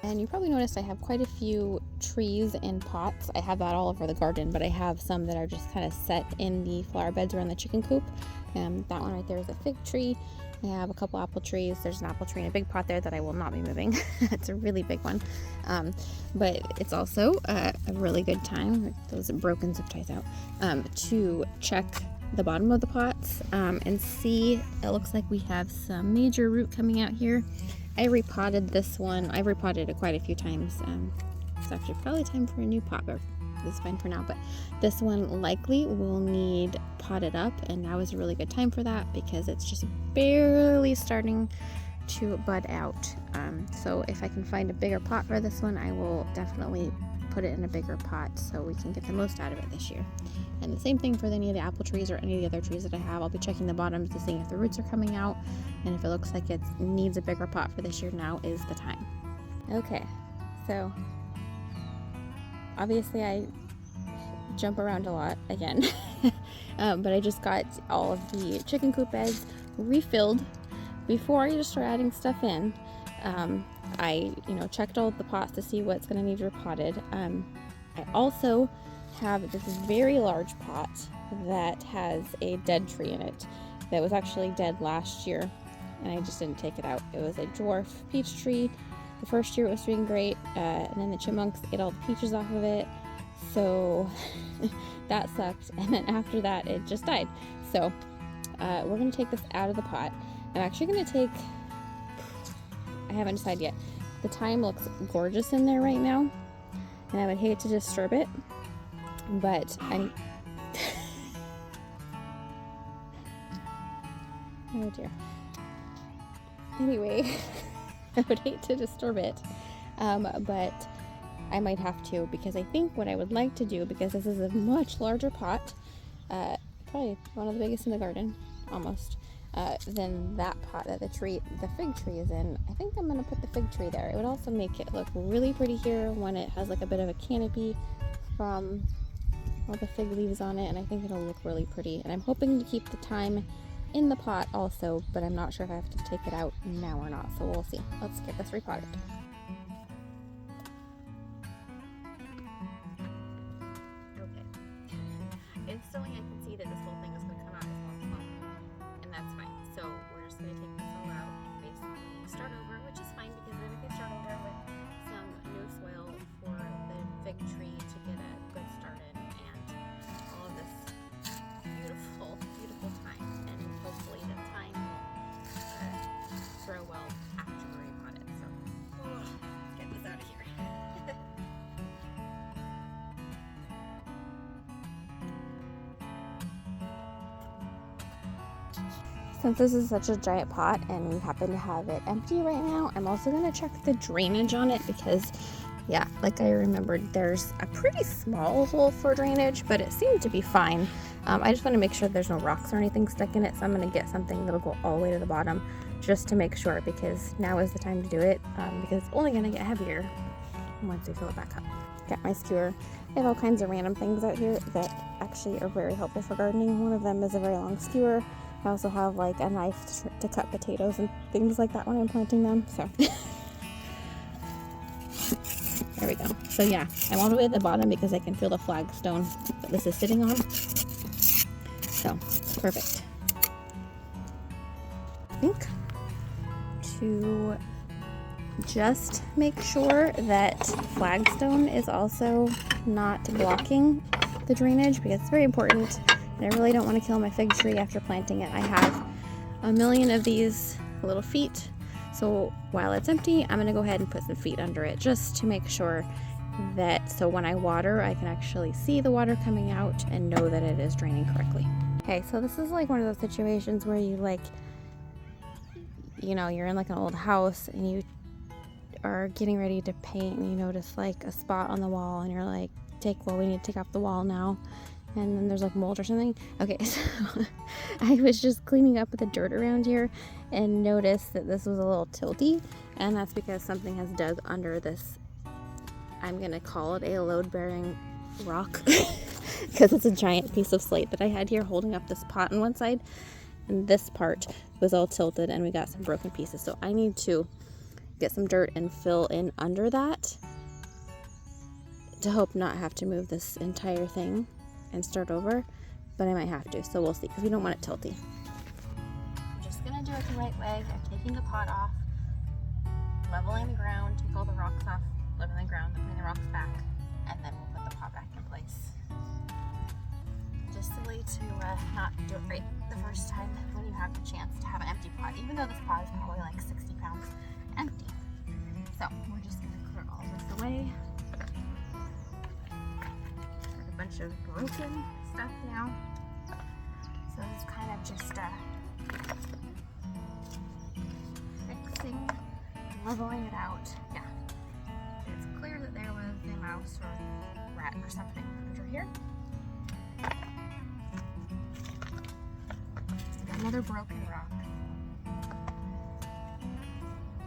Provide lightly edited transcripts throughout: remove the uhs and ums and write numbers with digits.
And you probably noticed I have quite a few trees in pots. I have that all over the garden, but I have some that are just kind of set in the flower beds around the chicken coop. That one right there is a fig tree. I have a couple apple trees. There's an apple tree in a big pot there that I will not be moving. It's a really big one. But it's also a really good time, those broken zip ties out, to check the bottom of the pots and see. It looks like we have some major root coming out here. I repotted this one. I've repotted it quite a few times. It's actually probably time for a new pot, but this is fine for now. But this one likely will need potted up, and now is a really good time for that because it's just barely starting to bud out. So if I can find a bigger pot for this one, I will definitely put it in a bigger pot so we can get the most out of it this year. And the same thing for any of the apple trees or any of the other trees that I have. I'll be checking the bottoms to see if the roots are coming out, and if it looks like it needs a bigger pot for this year, now is the time. Okay, so obviously I jump around a lot again, but I just got all of the chicken coop beds refilled. Before I just start adding stuff in, I checked all of the pots to see what's going to need repotted. I also have this very large pot that has a dead tree in it that was actually dead last year, and I just didn't take it out. It was a dwarf peach tree. The first year it was doing great, and then the chipmunks ate all the peaches off of it, so that sucked. And then after that it just died. So we're going to take this out of the pot. I'm actually going to take, I haven't decided yet. The thyme looks gorgeous in there right now, and I would hate to disturb it, but I'm oh dear. Anyway, I would hate to disturb it, but I might have to, because I think what I would like to do, because this is a much larger pot, probably one of the biggest in the garden, almost, than that pot that the fig tree is in. I think I'm going to put the fig tree there. It would also make it look really pretty here when it has like a bit of a canopy from all the fig leaves on it, and I think it'll look really pretty. And I'm hoping to keep the thyme in the pot also, but I'm not sure if I have to take it out now or not, so we'll see. Let's get this repotted. Okay. Instantly I can see that this whole thing is going to come out as well, and that's fine. So we're just going to take this all out, basically start over, which is fine because then we can start over with some new soil for the fig tree to get a good start in, and all of this beautiful, beautiful thyme, and hopefully the thyme will grow well after we repot it. So let's get this out of here. Since this is such a giant pot and we happen to have it empty right now, I'm also going to check the drainage on it because, yeah, like I remembered, there's a pretty small hole for drainage, but it seemed to be fine. I just want to make sure there's no rocks or anything stuck in it, so I'm going to get something that'll go all the way to the bottom just to make sure, because now is the time to do it, because it's only going to get heavier once we fill it back up. Got my skewer. I have all kinds of random things out here that actually are very helpful for gardening. One of them is a very long skewer. I also have like a knife to cut potatoes and things like that when I'm planting them. So there we go. So yeah, I'm all the way at the bottom because I can feel the flagstone that this is sitting on. So perfect. I think to just make sure that flagstone is also not blocking the drainage, because it's very important. I really don't want to kill my fig tree after planting it. I have a million of these little feet, so while it's empty, I'm going to go ahead and put some feet under it just to make sure that, so when I water, I can actually see the water coming out and know that it is draining correctly. Okay, so this is like one of those situations where you you're in like an old house and you are getting ready to paint and you notice like a spot on the wall and you're like, we need to take off the wall now. And then there's like mold or something. Okay, so I was just cleaning up the dirt around here and noticed that this was a little tilty, and that's because something has dug under this. I'm gonna call it a load-bearing rock because it's a giant piece of slate that I had here holding up this pot on one side, and this part was all tilted and we got some broken pieces. So I need to get some dirt and fill in under that to hope not have to move this entire thing and start over, but I might have to, so we'll see, because we don't want it tilty. I'm just gonna do it the right way. I'm taking the pot off, leveling the ground, take all the rocks off, leveling the ground, then putting the rocks back, and then we'll put the pot back in place. Just silly to not do it right the first time when you have the chance to have an empty pot, even though this pot is probably like 60 pounds empty. So we're just gonna clear all this away. Got a bunch of broken stuff now. So it's kind of just fixing, leveling it out. Yeah, it's clear that there was a mouse or rat or something under here. Another broken rock.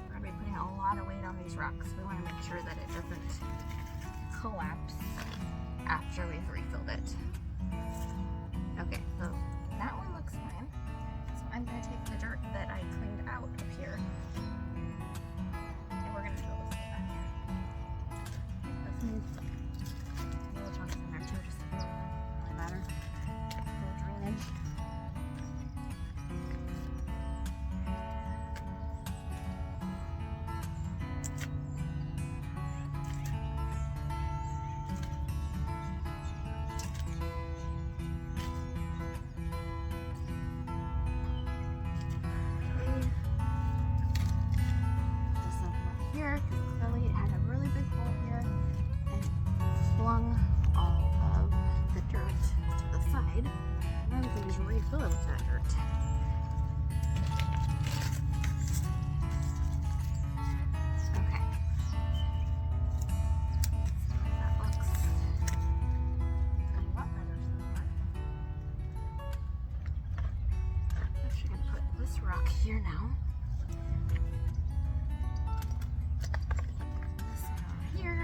We're going to be putting a lot of weight on these rocks. We want to make sure that it doesn't collapse after we've refilled it. Okay, so that one looks fine. So I'm going to take the dirt that I cleaned out up here, and we're going to fill this with that here. Let's move little chunks in there too, just so it doesn't really matter. No drainage. Fill it with that dirt. Okay. That looks a lot better so far. I'm actually going to put this rock here now. This one over here.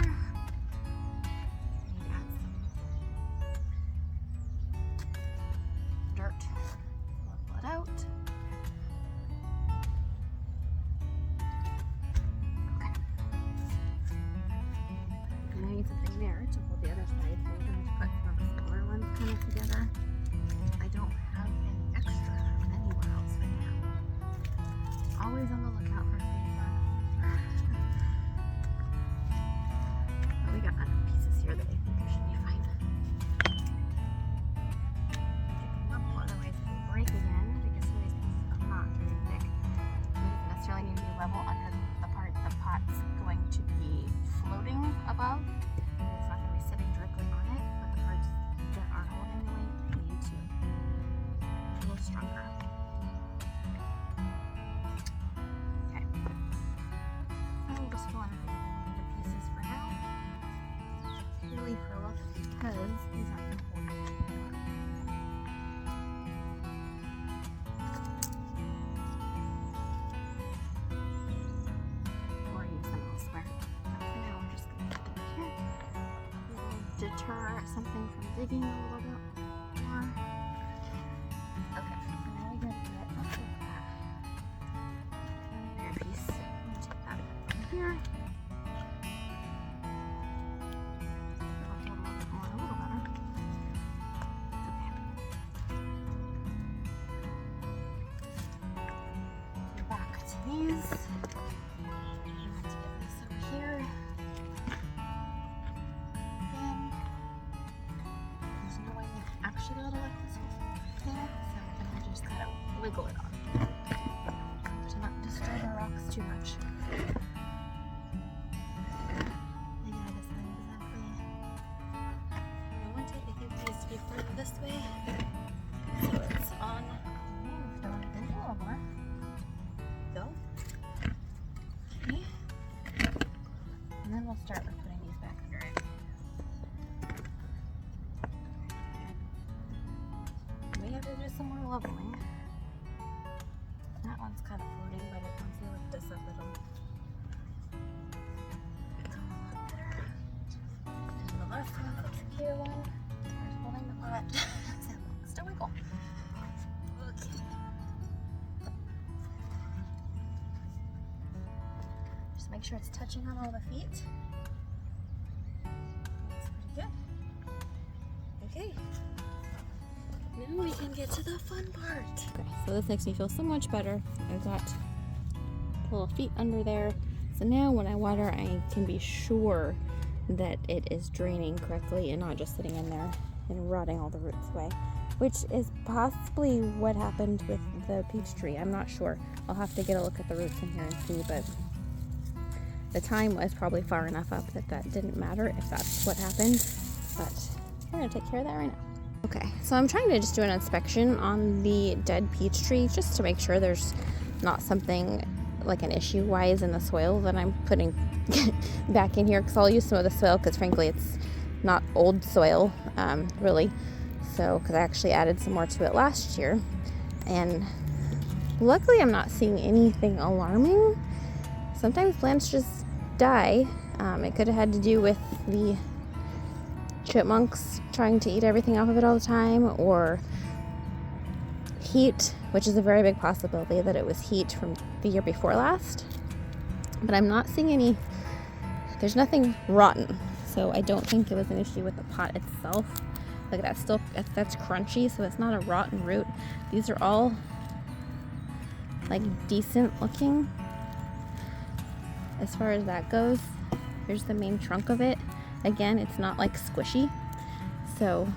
Dirt. Level it out. Okay. And I need something there to hold the other side, so we're going to put some of the smaller ones kind of together. I don't have any extra anywhere else right now. Always on the lookout for things. But we got enough pieces here that I think we should be fine. Break again, because some of these pieces are not very thick. It doesn't necessarily need to be level under the part the pot's going to be floating above. It's not going to be sitting directly on it, but the parts that are holding the weight need to be a little stronger. Okay. So we'll just fill in the pieces for now. Really for luck, because these aren't going to hold it. Deter something from digging a little bit more. Okay, so now we gotta get up with that. Another piece. I'm gonna take that from here. That'll hold a little bit more, a little better. Okay. Back to these. Let's get this over here. Actually got to let this one there, so we're going to just kind of wiggle it on to not disturb our rocks too much. I got this thing exactly where I want it. I think it needs to be further this way, so it's on. Moved on it a little more. Go. Okay. And then we'll start with putting these back under it. We have to do some more leveling. That one's kind of floating, but once you lift this up, it'll a lot better. And the last one, the trickier one, there's holding the pot. So still wiggle. Okay. Just Just make sure it's touching on all the feet. That's pretty good. Okay. Now we can get to the fun part. Okay, so this makes me feel so much better. I've got little feet under there. So now when I water, I can be sure that it is draining correctly and not just sitting in there and rotting all the roots away, which is possibly what happened with the peach tree. I'm not sure. I'll have to get a look at the roots in here and see, but the time was probably far enough up that that didn't matter if that's what happened, but we're gonna take care of that right now. Okay, so I'm trying to just do an inspection on the dead peach tree just to make sure there's not something like an issue wise in the soil that I'm putting back in here, because I'll use some of the soil because frankly it's not old soil really, so because I actually added some more to it last year, and luckily I'm not seeing anything alarming. Sometimes plants just die. It could have had to do with the chipmunks trying to eat everything off of it all the time, or heat, which is a very big possibility that it was heat from the year before last. But I'm not seeing any, there's nothing rotten, so I don't think it was an issue with the pot itself. Look at that, that's crunchy, so it's not a rotten root. These are all like decent looking as far as that goes. Here's the main trunk of it. Again, it's not like squishy, so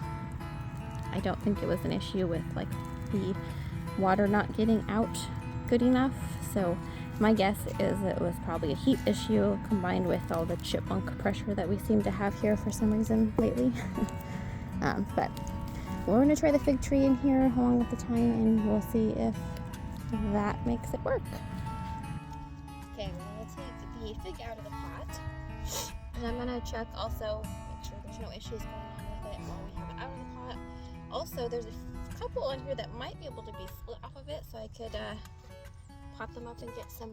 I don't think it was an issue with like the water not getting out good enough. So my guess is it was probably a heat issue combined with all the chipmunk pressure that we seem to have here for some reason lately. But we're going to try the fig tree in here along with the thyme, and we'll see if that makes it work. Okay, we're going to take the fig out of the pot, and I'm going to check also, make sure there's no issues going on with it while we have it out of the pot. Also, there's a couple in here that might be able to be split off of it, so I could pop them up and get some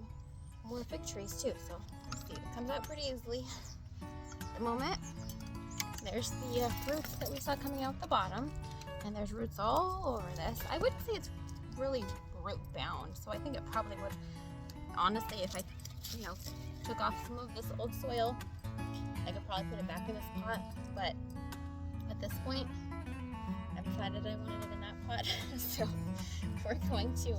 more fig trees too. So let's see, it comes out pretty easily at the moment. There's the roots that we saw coming out the bottom, and there's roots all over this. I wouldn't say it's really root bound, so I think it probably would, honestly, if I took off some of this old soil, I could probably put it back in this pot. But at this point, I've decided I wanted it in that pot. So we're going to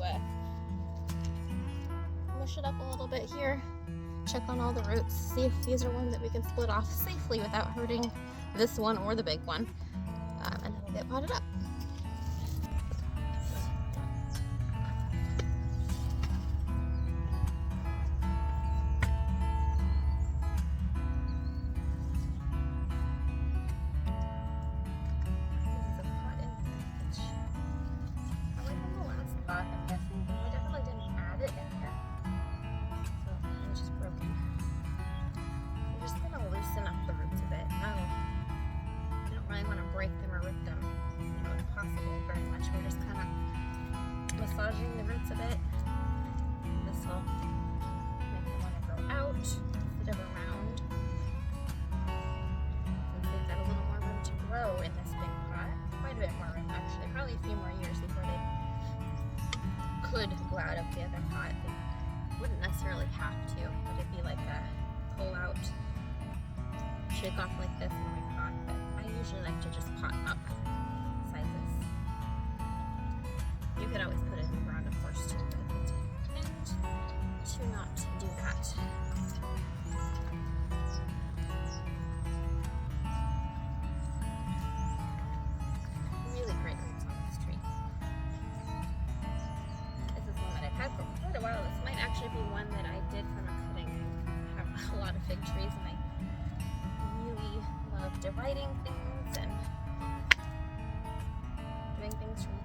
mush it up a little bit here, check on all the roots, see if these are ones that we can split off safely without hurting this one or the big one, and then we'll get potted up. Massaging the roots a bit. This will make them want to grow out instead of around. Since they've got a little more room to grow in this big pot, quite a bit more room actually, probably a few more years before they could go out of the other pot. They wouldn't necessarily have to, but it'd be like a pull out, shake off like this when we pot, but I usually like to just pot up sizes. You could always put it in the ground, of course, too, but I tend to not do that. Really great roots on this tree. This is one that I've had for quite a while. This might actually be one that I did from a cutting. I have a lot of fig trees, and I really love dividing things and doing things from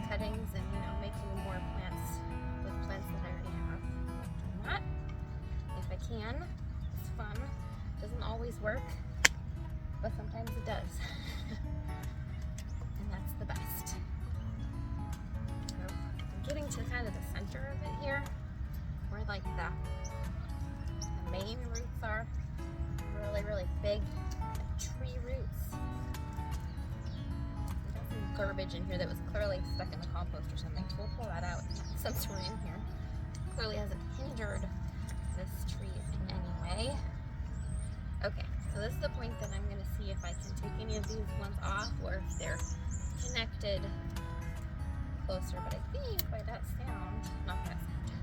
cuttings and making more plants with plants that I already have. Doing that if I can. It's fun. Doesn't always work, but sometimes it does. And that's the best. So I'm getting to kind of the center of it here, where like the main roots are. Really, really big tree roots. Garbage in here that was clearly stuck in the compost or something, so we'll pull that out since we're in here. Clearly hasn't hindered this tree in So this is the point that I'm going to see if I can take any of these ones off or if they're connected closer. But I think by that sound, not that sound,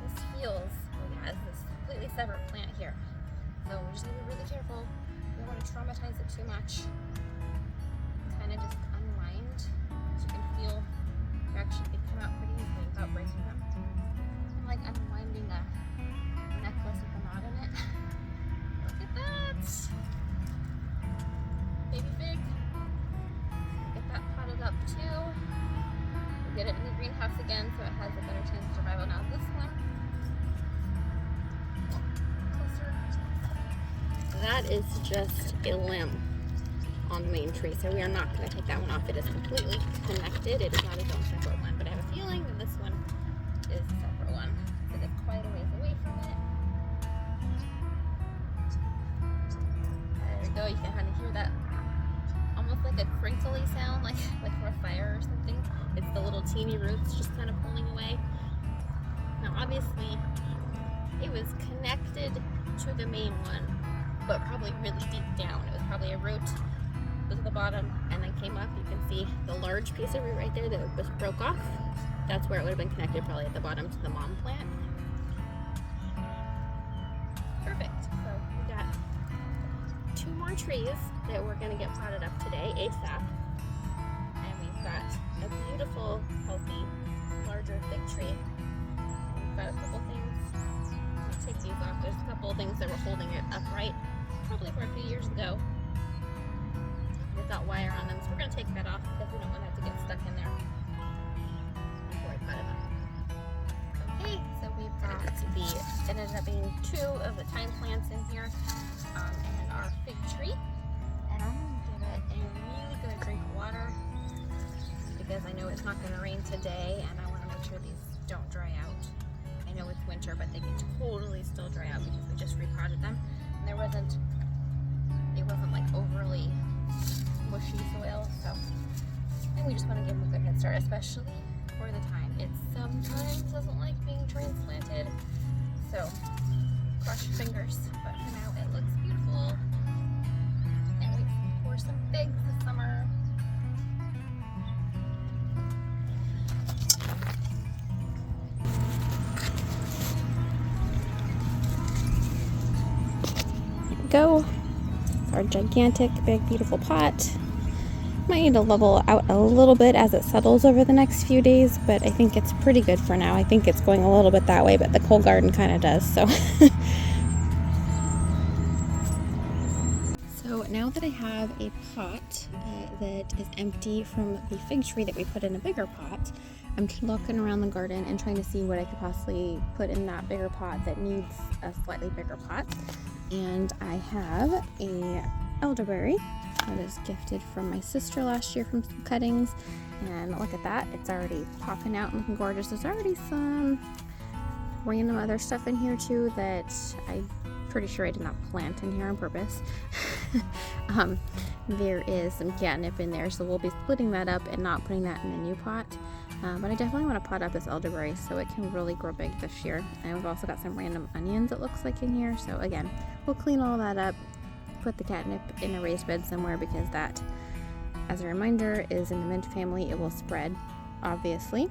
this feels, oh yeah, it's this completely separate plant here. So we're just going to be really careful. We don't want to traumatize it too much. Kind of just unwind. So you can feel you actually can come out pretty easily without breaking them. I'm like unwinding a necklace with a knot in it. Look at that! Baby fig. Get that potted up too. We'll get it in the greenhouse again so it has a better chance of survival. Now this one, closer. That is just a limb on the main tree, so we are not going to take that one off. It is completely connected. It is not its own separate one, but I have a feeling that this one is a separate one. So it's quite a ways away from it. There we go. You can kind of hear that almost like a crinkly sound, like for a fire or something. It's the little teeny roots just kind of pulling away. Now obviously it was connected to the main one, but probably really deep down. It was probably a root was at the bottom and then came up. You can see the large piece of root right there that was broke off. That's where it would have been connected, probably at the bottom to the mom plant. Perfect. So we got 2 more trees that we're going to get potted up today ASAP. And we've got a beautiful, healthy, larger fig tree. And we've got a couple things. Let's take these off. There's a couple things that were holding it upright, probably from a few years ago. Without wire on them, so we're going to take that off because we don't want that to get stuck in there before I pot it up. Okay, so we've got it ended up being 2 of the thyme plants in here, and our fig tree. And I'm going to give it a really good drink of water because I know it's not going to rain today, and I want to make sure these don't dry out. I know it's winter, but they can totally still dry out because we just repotted them, and it wasn't like overly mushy soil, so and we just want to give them a good head start, especially for the thyme. It sometimes doesn't like being transplanted, so cross your fingers, but for now it looks beautiful. And wait for some figs this summer. Here we go. Our gigantic, big, beautiful pot. Might need to level out a little bit as it settles over the next few days, but I think it's pretty good for now. I think it's going a little bit that way, but the cold garden kind of does, so. So now that I have a pot that is empty from the fig tree that we put in a bigger pot, I'm looking around the garden and trying to see what I could possibly put in that bigger pot that needs a slightly bigger pot. And I have a elderberry that was gifted from my sister last year from some cuttings, and look at that, it's already popping out and looking gorgeous. There's already some random other stuff in here too that I'm pretty sure I did not plant in here on purpose. There is some catnip in there, so we'll be splitting that up and not putting that in the new pot. But I definitely want to pot up this elderberry so it can really grow big this year. And we've also got some random onions, it looks like, in here. So again, we'll clean all that up, put the catnip in a raised bed somewhere because that, as a reminder, is in the mint family. It will spread, obviously.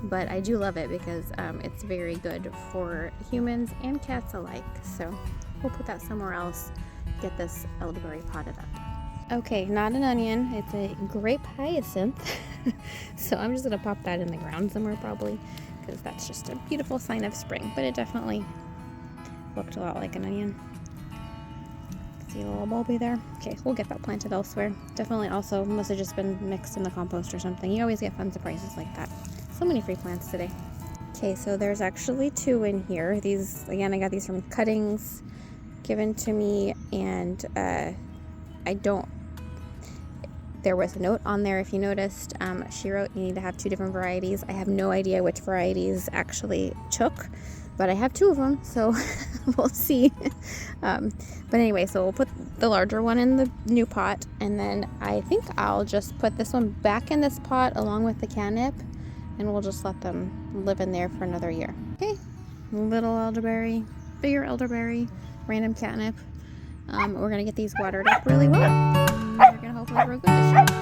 But I do love it because it's very good for humans and cats alike. So we'll put that somewhere else, get this elderberry potted up. Okay, not an onion, it's a grape hyacinth. So I'm just going to pop that in the ground somewhere probably, because that's just a beautiful sign of spring, but it definitely looked a lot like an onion. See a little bulby there? Okay, we'll get that planted elsewhere. Definitely also must have just been mixed in the compost or something. You always get fun surprises like that. So many free plants today. Okay, so there's actually 2 in here. These, again, I got these from cuttings given to me, and there was a note on there, if you noticed. She wrote you need to have 2 different varieties. I have no idea which varieties actually took, but I have 2 of them, so we'll see. But anyway, so we'll put the larger one in the new pot, and then I think I'll just put this one back in this pot along with the catnip, and we'll just let them live in there for another year. Okay, little elderberry, bigger elderberry, random catnip. We're going to get these watered up really well. They're going to hopefully grow good this year.